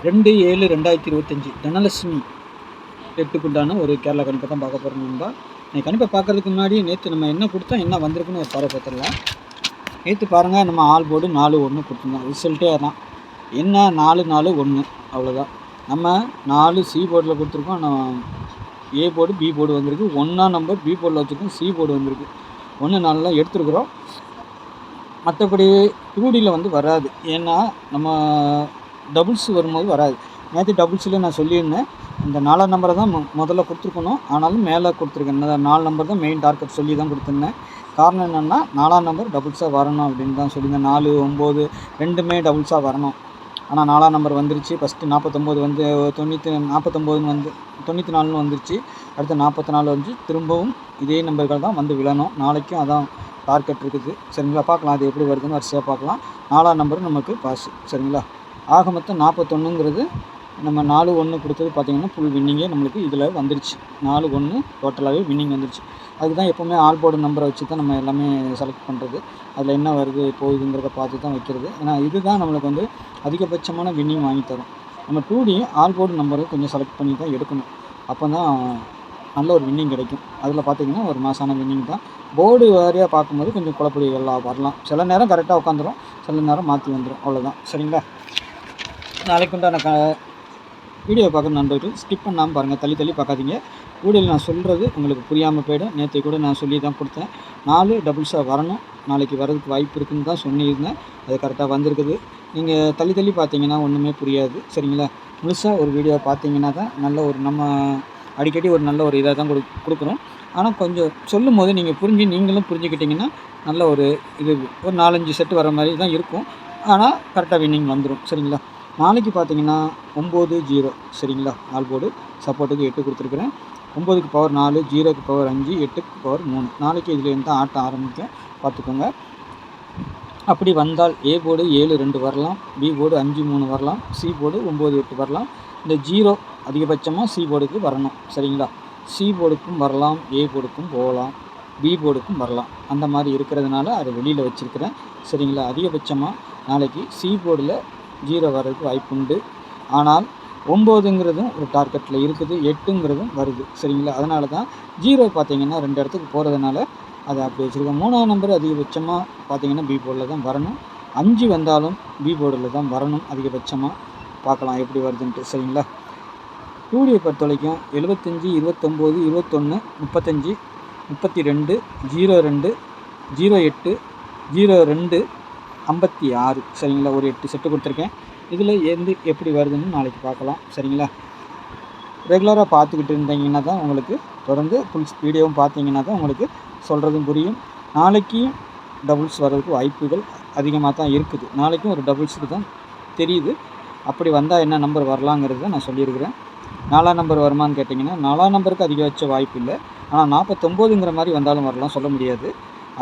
2/7/2025 தனலட்சுமி டேட்டுக்குண்டான ஒரு கேரளா கணிப்பை தான் பார்க்க போகிறோம் நண்பா. கணிப்பை பார்க்குறதுக்கு முன்னாடி நேற்று நம்ம என்ன கொடுத்தோம், என்ன வந்திருக்குன்னு ஒரு பார்வை பார்த்துடலாம். நேற்று பாருங்கள், நம்ம ஆல் போர்டு 4-1 கொடுத்துருந்தோம். ரிசல்ட்டே அதான். என்ன 4-4-1 அவ்வளோதான். நம்ம 4 சி போர்டில் கொடுத்துருக்கோம். நான் ஏ போர்டு பி போர்டு வந்திருக்கு. 1ஆம் நம்பர் பி போர்டில் வச்சுருக்கோம். சி போர்டு வந்திருக்கு. 1-4 எடுத்துருக்குறோம். மற்றபடி 2Dயில் வந்து வராது. ஏன்னா நம்ம டபுள்ஸ் வரும்போது வராது. நேற்று டபுள்ஸில் நான் சொல்லியிருந்தேன், இந்த 4ஆம் நம்பரை தான் முதல்ல கொடுத்துருக்கணும். ஆனாலும் மேலே கொடுத்துருக்கேன். 4 நம்பர் தான் மெயின் டார்கெட் சொல்லி தான் கொடுத்துருந்தேன். காரணம் என்னென்னா 4ஆம் நம்பர் டபுள்ஸாக வரணும் அப்படின்னு தான் சொல்லியிருந்தேன். 4, 9 ரெண்டுமே டபுள்ஸாக வரணும். ஆனால் 4ஆம் நம்பர் வந்துருச்சு. ஃபஸ்ட்டு 49 வந்து 49 வந்து 94 வந்துருச்சு. அடுத்து 44 வந்து திரும்பவும் இதே நம்பர்கள் தான் வந்து விழணும். நாளைக்கும் அதான் டார்கெட் இருக்குது. சரிங்களா, பார்க்கலாம் அது எப்படி வருதுன்னு வரிசையாக பார்க்கலாம். 4ஆம் நம்பர் நமக்கு பாஸ். சரிங்களா, ஆக மொத்தம் 41ங்கிறது நம்ம 4-1 கொடுத்தது பார்த்திங்கன்னா ஃபுல் வின்னிங்கே நம்மளுக்கு இதில் வந்துருச்சு. 4-1 டோட்டலாகவே வின்னிங் வந்துருச்சு. அதுக்கு தான் எப்போவுமே ஆல் போர்டு நம்பரை வச்சு தான் நம்ம எல்லாமே செலக்ட் பண்ணுறது. அதில் என்ன வருது போகுதுங்கிறத பார்த்து தான் வைக்கிறது. ஏன்னா இதுதான் நம்மளுக்கு வந்து அதிகபட்சமான வின்னிங் வாங்கி தரும். நம்ம 2D ஆல் போர்டு நம்பரை கொஞ்சம் செலக்ட் பண்ணி தான் எடுக்கணும். அப்போ தான் நல்ல ஒரு வின்னிங் கிடைக்கும். அதில் பார்த்திங்கன்னா ஒரு மாசான வின்னிங் தான். போர்டு வாரியாக பார்க்கும்போது கொஞ்சம் குழப்படிகள்லாம் வரலாம். சில நேரம் கரெக்டாக உட்காந்துரும், சில நேரம் மாற்றி வந்துடும். அவ்வளோதான். சரிங்களா, நாளைக்கு உண்டான வீடியோ பார்க்குற நண்பர்கள் ஸ்கிப் பண்ணாமல் பாருங்கள். தள்ளி பார்க்காதீங்க. வீடியோவில் நான் சொல்கிறது உங்களுக்கு புரியாமல் போய்டும். நேற்று கூட நான் சொல்லி தான் கொடுத்தேன். 4 டபுள்ஸாக வரணும். நாளைக்கு வரதுக்கு வாய்ப்பு இருக்குதுன்னு தான் சொல்லியிருந்தேன். அது கரெக்டாக வந்திருக்குது. நீங்கள் தள்ளி பார்த்தீங்கன்னா ஒன்றுமே புரியாது. சரிங்களா, முழுசாக ஒரு வீடியோ பார்த்தீங்கன்னா தான் நல்ல ஒரு நம்ம அடிக்கடி ஒரு நல்ல ஒரு இதாக தான் கொடுக்குறோம். ஆனால் கொஞ்சம் சொல்லும் போது நீங்கள் நீங்களும் புரிஞ்சுக்கிட்டிங்கன்னா நல்ல ஒரு இது ஒரு 4-5 செட்டு வர மாதிரி தான் இருக்கும். ஆனால் கரெக்டாக வின்னிங் வந்துடும். சரிங்களா, நாளைக்கு பார்த்தீங்கன்னா 9-0. சரிங்களா, ஆல் போர்டு சப்போர்ட்டுக்கு 8 கொடுத்துருக்குறேன். 9க்கு பவர் 4, 0க்கு பவர் 5, 8க்கு பவர் 3. நாளைக்கு இதில் இருந்து தான் ஆட்டம் ஆரம்பிக்கும், பார்த்துக்கோங்க. அப்படி வந்தால் ஏ போர்டு 7-2 வரலாம், பி போர்டு 5-3 வரலாம், சி போர்டு 9-8 வரலாம். இந்த 0 அதிகபட்சமாக சி போர்டுக்கு வரணும். சரிங்களா, சி போர்டுக்கும் வரலாம், ஏ போர்டுக்கும் போகலாம், பி போர்டுக்கும் வரலாம். அந்த மாதிரி இருக்கிறதுனால அதை வெளியில் வச்சுருக்கிறேன். சரிங்களா, அதிகபட்சமாக நாளைக்கு சி போர்டில் 0 வர்றதுக்கு வாய்ப்புண்டு. ஆனால் 9ங்கிறதும் ஒரு டார்கெட்டில் இருக்குது, 8ங்கிறதும் வருது. சரிங்களா, அதனால தான் 0 பார்த்திங்கன்னா 2 இடத்துக்கு போகிறதுனால அதை அப்படி வச்சுருக்கேன். 3ஆம் நம்பர் அதிகபட்சமாக பார்த்திங்கன்னா பி போர்டில் தான் வரணும். 5 வந்தாலும் பி போர்டில் தான் வரணும் அதிகபட்சமாக. பார்க்கலாம் எப்படி வருதுன்ட்டு. சரிங்களா, 2Dயை பொறுத்த வரைக்கும் 75, 29, 21, 35, 32, 02, 08, 02, 56. சரிங்களா, ஒரு 8 செட்டு கொடுத்துருக்கேன். இதில் எப்படி வருதுன்னு நாளைக்கு பார்க்கலாம். சரிங்களா, ரெகுலராக பார்த்துக்கிட்டு இருந்தீங்கன்னா தான் உங்களுக்கு தொடர்ந்து ஃபுல் வீடியோவும் பார்த்தீங்கன்னா தான் உங்களுக்கு சொல்கிறதும் புரியும். நாளைக்கு டபுள்ஸ் வர்றதுக்கு வாய்ப்புகள் அதிகமாக தான் இருக்குது. நாளைக்கும் ஒரு டபுள்ஸுக்கு தான் தெரியுது. அப்படி வந்தால் என்ன நம்பர் வரலாங்கிறத நான் சொல்லியிருக்கிறேன். 4ஆம் நம்பர் வருமானு கேட்டிங்கன்னா 4ஆம் நம்பருக்கு அதிகபட்ச வாய்ப்பு இல்லை. ஆனால் 49ங்கிற மாதிரி வந்தாலும் வரலாம், சொல்ல முடியாது.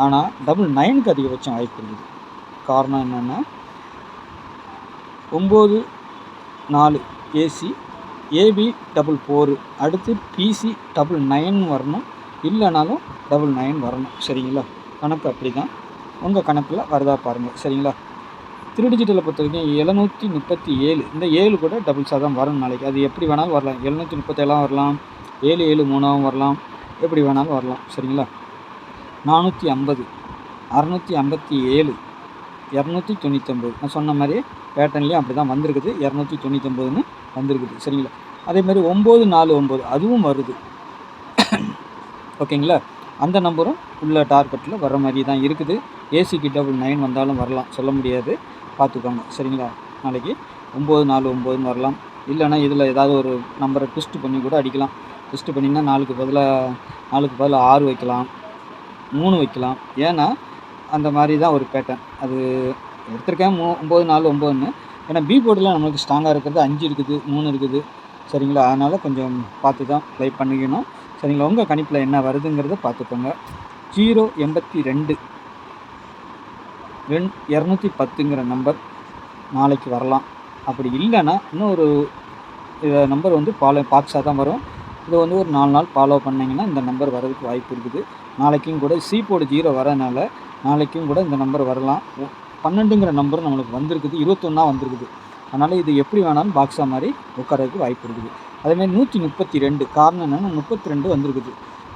ஆனால் 9க்கு அதிகபட்சம் வாய்ப்பு இருக்குது. காரணம் என்னென்னா 9-4 ஏசி, ஏபி 4-4, அடுத்து பிசி 9-9 வரணும். இல்லைனாலும் 9-9 வரணும். சரிங்களா, கணக்கு அப்படி தான். உங்கள் கணக்கில் வருதா பாருங்கள். சரிங்களா, 3 டிஜிட்டலை பொறுத்த வரைக்கும் 737. இந்த 7 கூட டபுள்ஸாக தான் வரும் நாளைக்கு. அது எப்படி வேணாலும் வரலாம். 737 வரலாம், 773 வரலாம், எப்படி வேணாலும் வரலாம். சரிங்களா, 450, 657, 299. நான் சொன்ன மாதிரி பேட்டர்ன்லேயும் அப்படி தான் வந்திருக்குது. 299ன்னு வந்திருக்குது. சரிங்களா, அதேமாதிரி 9-4-9 அதுவும் வருது. ஓகேங்களா, அந்த நம்பரும் உள்ள டார்கெட்டில் வர மாதிரி தான் இருக்குது. ஏசிக்கு 9-9 வந்தாலும் வரலாம், சொல்ல முடியாது, பார்த்துக்கோங்க. சரிங்களா, நாளைக்கு 9-4-9 வரலாம். இல்லைனா இதில் ஏதாவது ஒரு நம்பரை ட்விஸ்ட் பண்ணி கூட அடிக்கலாம். ட்விஸ்ட் பண்ணிங்கன்னா 4க்கு பதிலாக 6 வைக்கலாம், 3 வைக்கலாம். ஏன்னா அந்த மாதிரி தான் ஒரு பேட்டர்ன். அது எடுத்திருக்கேன் 9-4-9ன்னு. ஏன்னா பி போர்டில் நம்மளுக்கு ஸ்ட்ராங்காக இருக்கிறது 5 இருக்குது, 3 இருக்குது. சரிங்களா, அதனால் கொஞ்சம் பார்த்து தான் ப்ளே பண்ணிக்கணும். சரிங்களா, உங்கள் கணிப்பில் என்ன வருதுங்கிறத பார்த்துக்கோங்க. 082, 210ங்கிற நம்பர் நாளைக்கு வரலாம். அப்படி இல்லைன்னா இன்னொரு நம்பர் வந்து பாக்ஸாக தான் வரும். இதை வந்து ஒரு 4 நாள் ஃபாலோ பண்ணிங்கன்னா இந்த நம்பர் வரதுக்கு வாய்ப்பு இருக்குது. நாளைக்கும் கூட சி போர்டு 0 வரனால நாளைக்கும் கூட இந்த நம்பர் வரலாம். 12ங்கிற நம்பர் நம்மளுக்கு வந்திருக்குது, 21 வந்திருக்குது. அதனால் இது எப்படி வேணாலும் பாக்ஸாக மாதிரி உட்காரதுக்கு வாய்ப்பு இருக்குது. அதேமாதிரி 132 காரணம் என்னென்னா 32 வந்திருக்குது,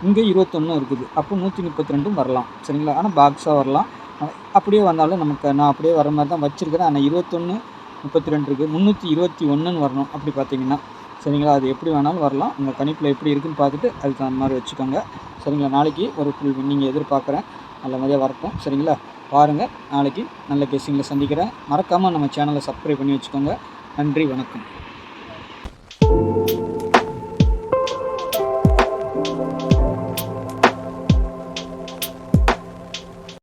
இங்கே 21 இருக்குது, அப்போ 132 வரலாம் சரிங்களா. ஆனால் பாக்ஸாக வரலாம், அப்படியே வந்தாலும் நமக்கு நான் அப்படியே வர மாதிரி தான் வச்சுருக்கிறேன். ஆனால் 21 32 இருக்குது, 321ன்னு வரணும் அப்படி பார்த்தீங்கன்னா சரிங்களா. அது எப்படி வேணாலும் வரலாம், உங்கள் கணிப்பில் எப்படி இருக்குதுன்னு பார்த்துட்டு அதுக்கு அந்த மாதிரி வச்சுக்கோங்க சரிங்களா. நாளைக்கு ஒரு ஃபுல் வின்னிங் எதிர்பார்க்குறேன், நல்ல மாதிரியாக வரட்டும் சரிங்களா. பாருங்கள், நாளைக்கு நல்ல கெஸ்ஸிங்கில் சந்திக்கிறேன். மறக்காமல் நம்ம சேனலை சப்ஸ்கிரைப் பண்ணி வச்சுக்கோங்க. நன்றி, வணக்கம்.